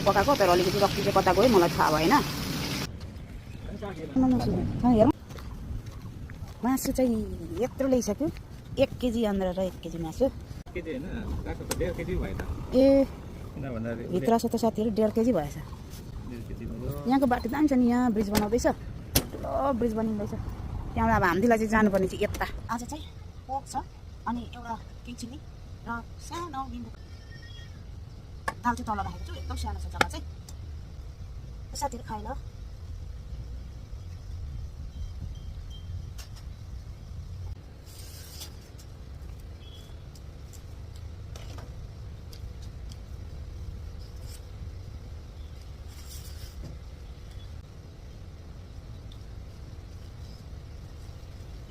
पकाएको तर अलिकति रक्ती चाहिँ कता गयो मलाई थाहा भएन। हेरौँ मासु चाहिँ यत्रो ल्याइसक्यो 1 केजी आन्द्रा र 1 केजी मासु ए भित्र छ त साथीहरू 1.5 केजी भएछ। यहाँको बाटो दामी छ नि, यहाँ ब्रिज बनाउँदैछ, ब्रिज बनिँदैछ। त्यहाँबाट अब हामीलाई चाहिँ जानुपर्ने चाहिँ यता। आज चाहिँ पोक छ अनि एउटा किचडी र सानो निम्बु दाल चाहिँ तल राखेको छु, एकदम सानो छ जग्गा चाहिँ। साथीहरू खाएन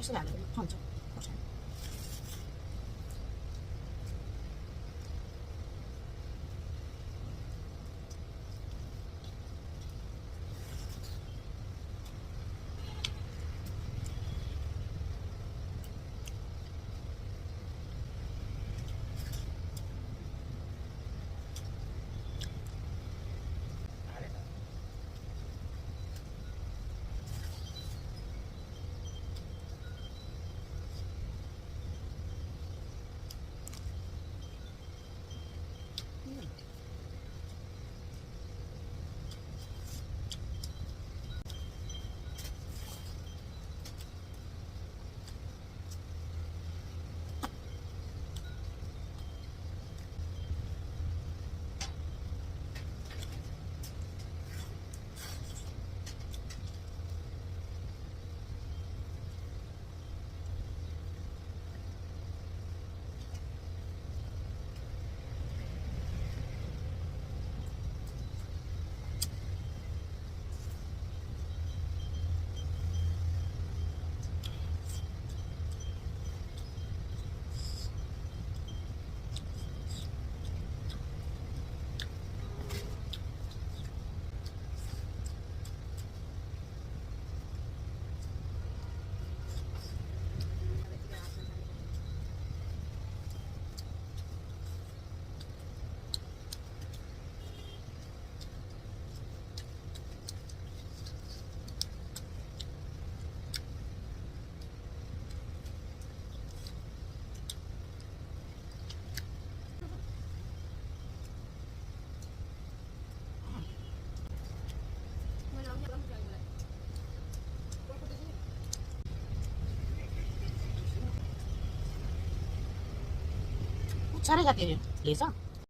यसरी हालेर खान्छ। साह्रै जाति रहेछ